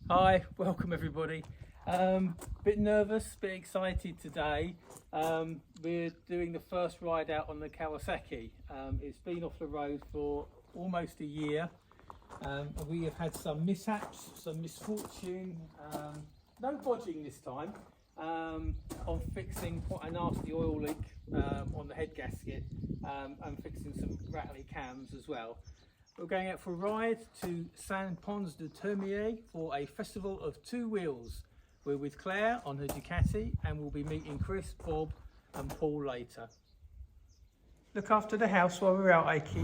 Hi, welcome everybody. Bit nervous, bit excited today. We're doing the first ride out on the Kawasaki. It's been off the road for almost a year. We have had some mishaps, some misfortune, no bodging this time, on fixing quite a nasty oil leak on the head gasket, and fixing some rattly cams as well. We're going out for a ride to Saint-Pons-de-Termier for a festival of two wheels. We're with Claire on her Ducati, and we'll be meeting Chris, Bob and Paul later. Look after the house while we're out, Aki.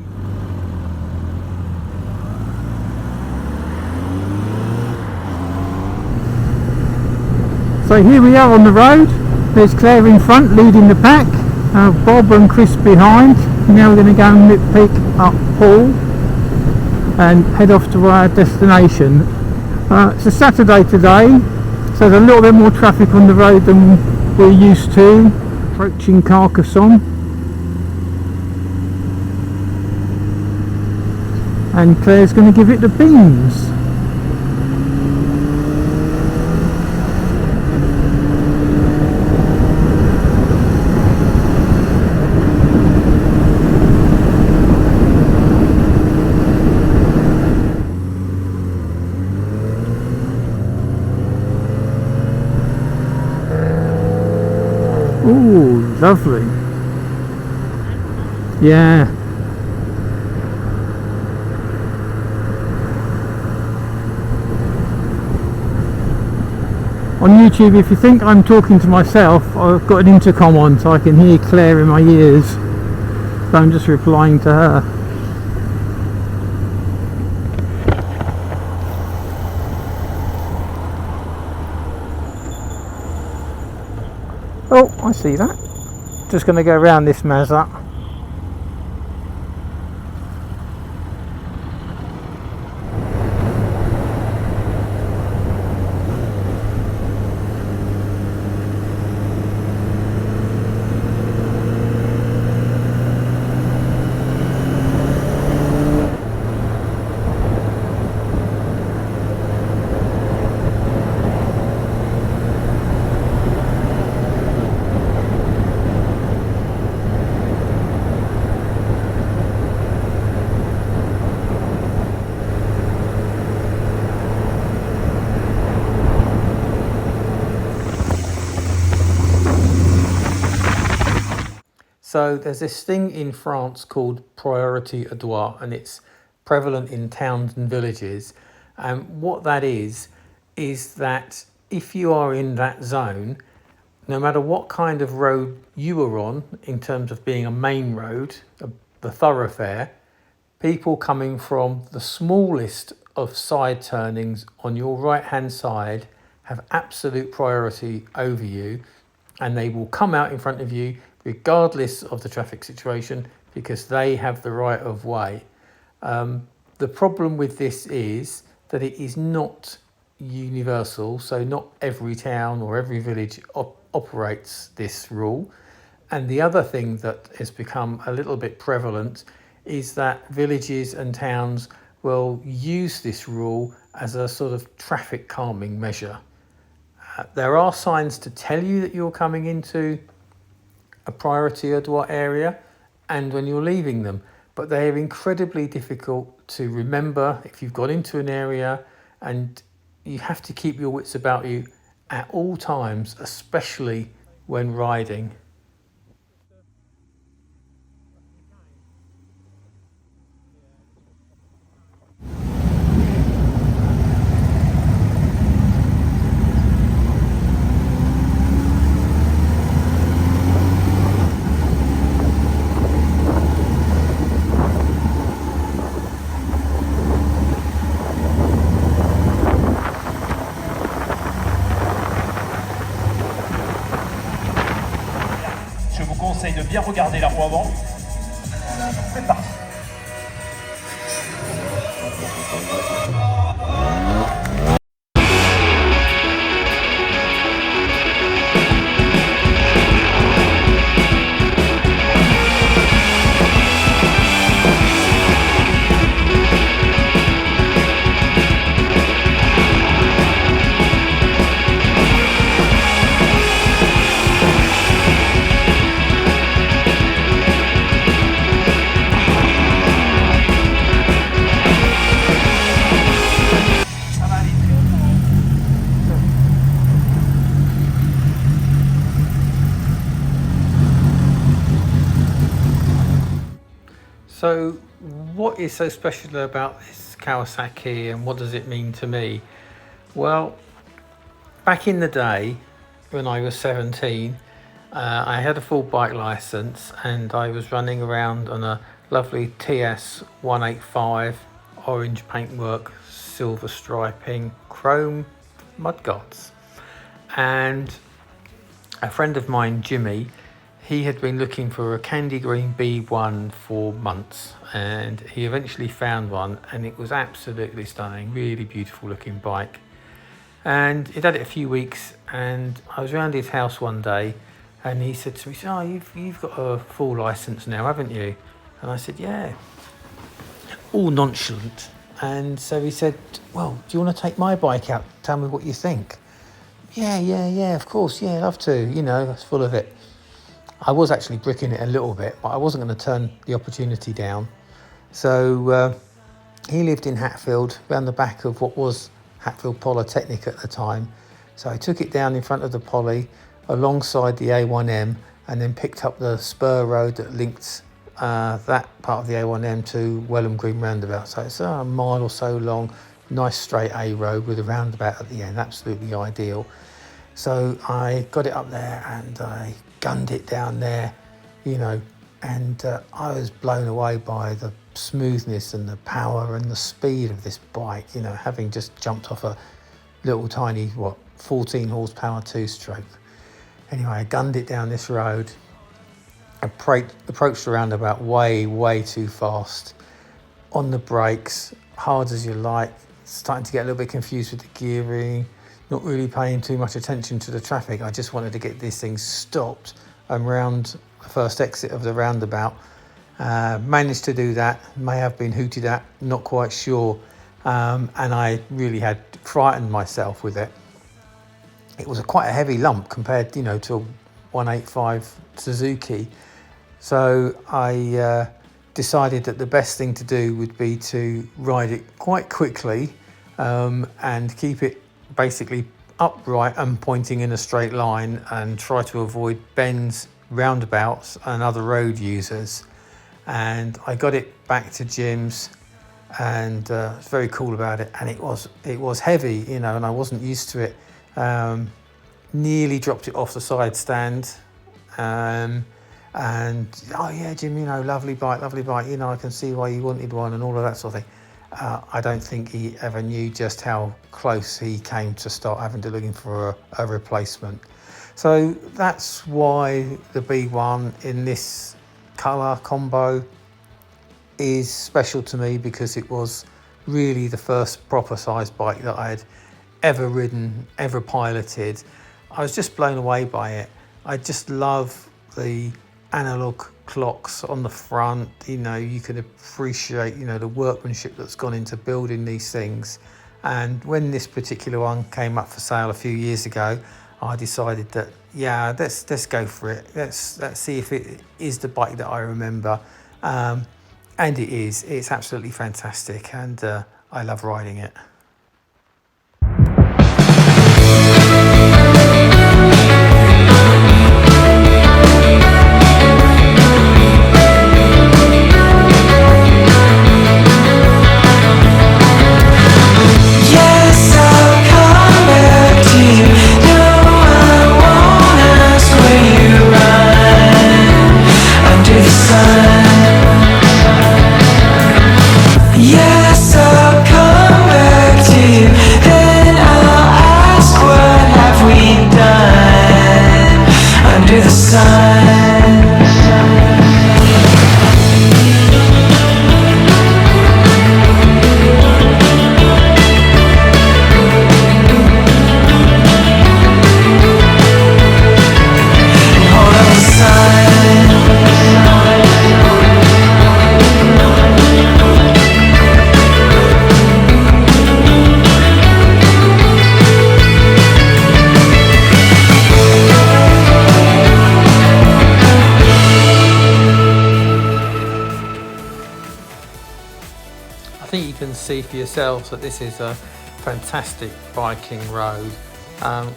So here we are on the road. There's Claire in front leading the pack, Bob and Chris behind. Now we're going to go and pick up Paul and head off to our destination. It's a Saturday today, so there's a little bit more traffic on the road than we're used to. Approaching Carcassonne, and Claire's going to give it the beans. Ooh, lovely. Yeah. On YouTube, if you think I'm talking to myself, I've got an intercom on so I can hear Claire in my ears. So I'm just replying to her. Oh, I see that. Just going to go around this Mazda. So there's this thing in France called priority à droit, and it's prevalent in towns and villages. And what that is that if you are in that zone, no matter what kind of road you are on, in terms of being a main road, the thoroughfare, people coming from the smallest of side turnings on your right hand side have absolute priority over you, and they will come out in front of you regardless of the traffic situation because they have the right of way. The problem with this is that it is not universal, so not every town or every village operates this rule. And the other thing that has become a little bit prevalent is that villages and towns will use this rule as a sort of traffic calming measure. There are signs to tell you that you're coming into a priority à droit area and when you're leaving them, but they are incredibly difficult to remember if you've got into an area, and you have to keep your wits about you at all times, especially when riding. Je vous conseille de bien regarder la roue avant. C'est parti. So what is so special about this Kawasaki and what does it mean to me? Well, back in the day when I was 17, I had a full bike license and I was running around on a lovely TS 185 orange paintwork, silver striping, chrome mudguards. And a friend of mine, Jimmy, he had been looking for a candy green B1 for months and he eventually found one, and it was absolutely stunning, really beautiful looking bike. And he'd had it a few weeks, and I was around his house one day and he said to me, "Oh, you've got a full license now, haven't you?" And I said, "Yeah." All nonchalant. And so he said, "Well, do you want to take my bike out? Tell me what you think." Yeah, of course, yeah, I'd love to, you know, I was full of it. I was actually bricking it a little bit, but I wasn't going to turn the opportunity down. So he lived in Hatfield, around the back of what was Hatfield Polytechnic at the time. So I took it down in front of the Poly, alongside the A1M, and then picked up the spur road that linked that part of the A1M to Welham Green Roundabout. So it's a mile or so long, nice straight A road with a roundabout at the end, absolutely ideal. So I got it up there and I gunned it down there, you know, and I was blown away by the smoothness and the power and the speed of this bike, you know, having just jumped off a little tiny, 14 horsepower two-stroke. Anyway, I gunned it down this road, approached the roundabout way too fast, on the brakes, hard as you like, starting to get a little bit confused with the gearing, not really paying too much attention to the traffic. I just wanted to get this thing stopped and round the first exit of the roundabout. Managed to do that, may have been hooted at, not quite sure, and I really had frightened myself with it. It was quite a heavy lump compared, you know, to a 185 Suzuki. So I decided that the best thing to do would be to ride it quite quickly and keep it basically upright and pointing in a straight line, and try to avoid bends, roundabouts and other road users. And I got it back to Jim's, and was very cool about it. And it was heavy, you know, and I wasn't used to it. Nearly dropped it off the side stand. And "Oh yeah, Jim, you know, lovely bike, you know, I can see why you wanted one," and all of that sort of thing. I don't think he ever knew just how close he came to start having to looking for a replacement. So that's why the B1 in this colour combo is special to me, because it was really the first proper size bike that I had ever ridden, ever piloted. I was just blown away by it. I just love the analog clocks on the front. You know, you can appreciate, you know, the workmanship that's gone into building these things. And when this particular one came up for sale a few years ago, I decided that, yeah, let's go for it. Let's see if it is the bike that I remember. And it is. It's absolutely fantastic, and I love riding it. I think you can see for yourselves that this is a fantastic biking road.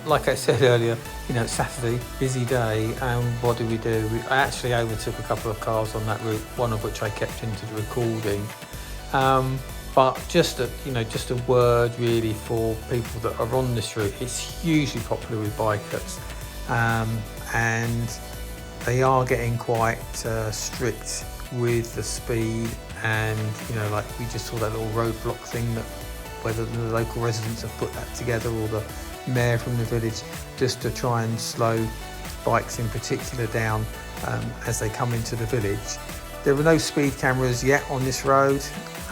Like I said earlier, you know, it's Saturday, busy day, and what do? I actually overtook a couple of cars on that route, one of which I kept into the recording. But just a word really for people that are on this route. It's hugely popular with bikers, and they are getting quite strict with the speed. And like we just saw that little roadblock thing, that whether the local residents have put that together or the mayor from the village, just to try and slow bikes in particular down as they come into the village. There were no speed cameras yet on this road.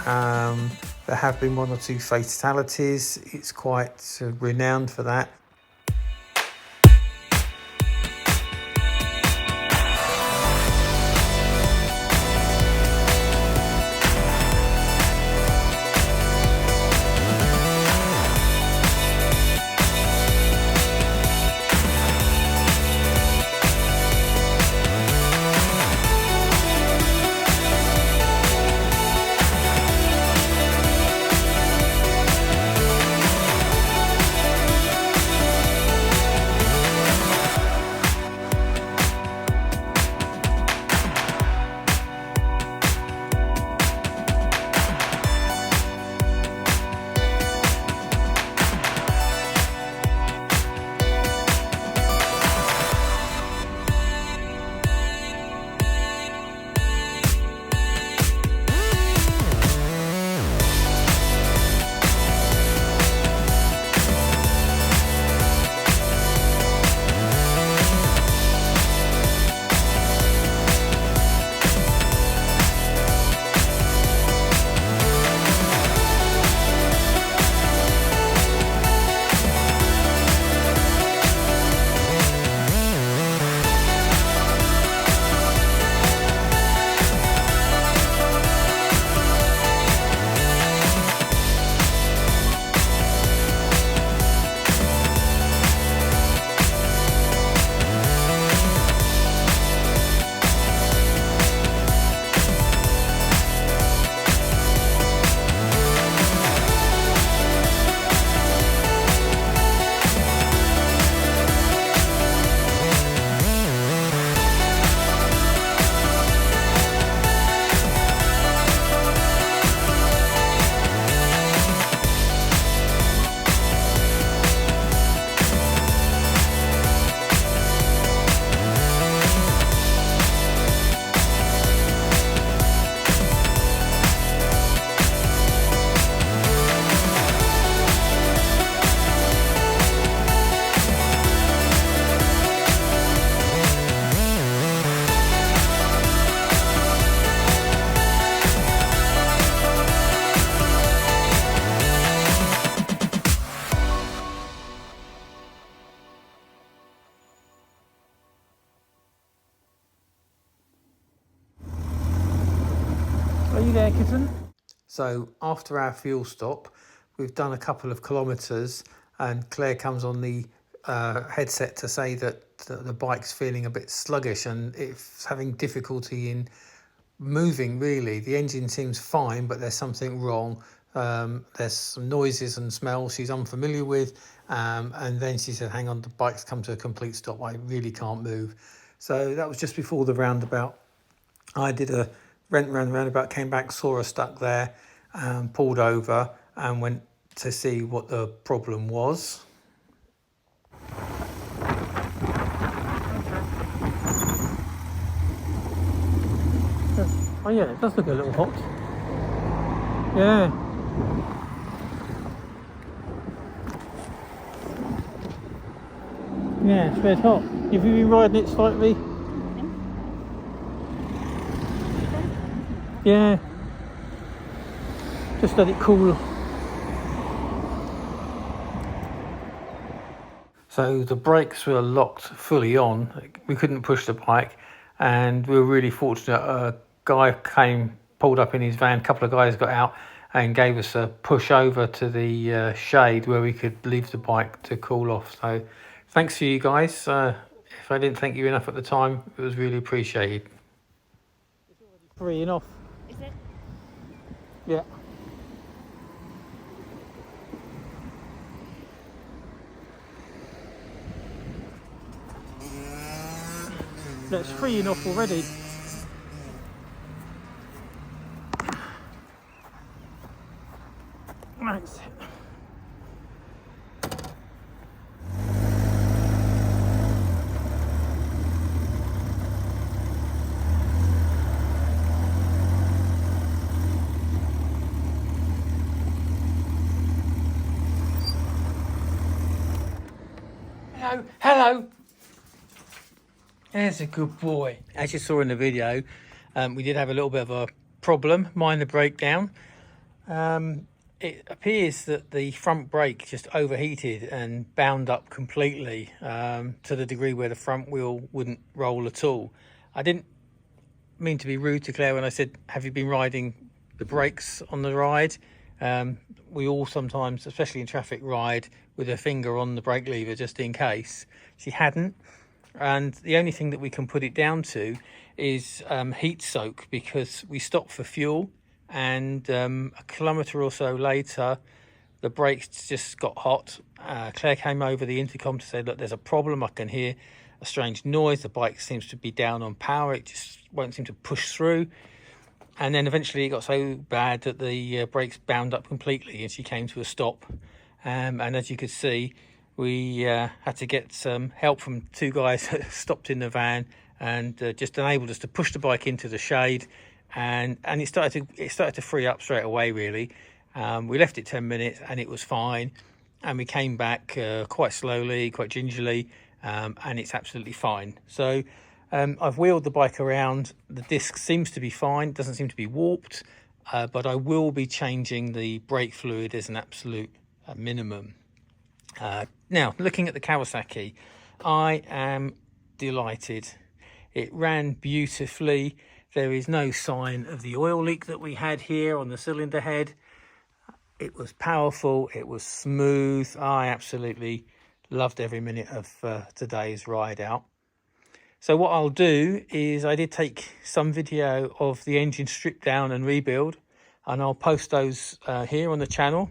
There have been 1 or 2 fatalities. It's quite renowned for that. Are you there, kitten? So after our fuel stop, we've done a couple of kilometres, and Claire comes on the headset to say that the bike's feeling a bit sluggish and it's having difficulty in moving really. The engine seems fine, but there's something wrong. There's some noises and smells she's unfamiliar with, and then she said, hang on, the bike's come to a complete stop, I really can't move. So that was just before the roundabout. I did a went round the roundabout, came back, saw her stuck there, pulled over and went to see what the problem was. Oh yeah, it does look a little hot. Yeah. Yeah, it's very hot. Have you been riding it slightly? Yeah. Just let it cool. So the brakes were locked fully on. We couldn't push the bike, and we were really fortunate. A guy pulled up in his van, a couple of guys got out and gave us a push over to the shade where we could leave the bike to cool off. So thanks to you guys. If I didn't thank you enough at the time, it was really appreciated. It's already freeing off. Is it? Yeah. that's freeing off already. That's it. Hello, hello. There's a good boy. As you saw in the video, we did have a little bit of a problem, minor breakdown. It appears that the front brake just overheated and bound up completely, to the degree where the front wheel wouldn't roll at all. I didn't mean to be rude to Claire when I said, have you been riding the brakes on the ride? We all sometimes, especially in traffic, ride with a finger on the brake lever just in case. She hadn't, and the only thing that we can put it down to is heat soak, because we stopped for fuel, and a kilometre or so later the brakes just got hot. Claire came over the intercom to say, look, there's a problem, I can hear a strange noise, the bike seems to be down on power, it just won't seem to push through. And then eventually it got so bad that the brakes bound up completely and she came to a stop. And as you could see, we had to get some help from two guys that stopped in the van and just enabled us to push the bike into the shade. And it started to free up straight away, really. We left it 10 minutes and it was fine. And we came back quite slowly, quite gingerly, and it's absolutely fine. So I've wheeled the bike around. The disc seems to be fine, doesn't seem to be warped, but I will be changing the brake fluid as an absolute minimum. Now, looking at the Kawasaki, I am delighted. It ran beautifully. There is no sign of the oil leak that we had here on the cylinder head. It was powerful, it was smooth. I absolutely loved every minute of today's ride out. So what I'll do is, I did take some video of the engine stripped down and rebuild, and I'll post those here on the channel.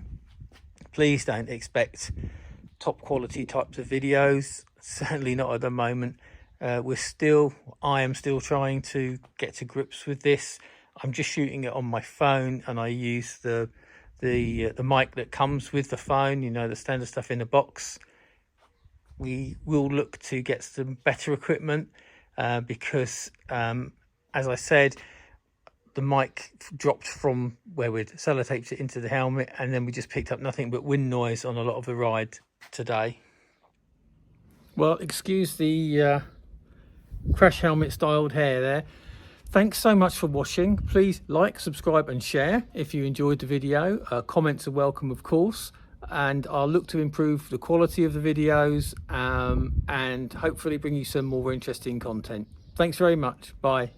Please don't expect top quality types of videos, certainly not at the moment. I am still trying to get to grips with this. I'm just shooting it on my phone, and I use the mic that comes with the phone, you know, the standard stuff in the box. We will look to get some better equipment because, as I said, the mic dropped from where we'd sellotaped it into the helmet, and then we just picked up nothing but wind noise on a lot of the ride today. Well, excuse the crash helmet styled hair there. Thanks so much for watching. Please like, subscribe and share if you enjoyed the video. Comments are welcome, of course, and I'll look to improve the quality of the videos and hopefully bring you some more interesting content. Thanks very much. Bye.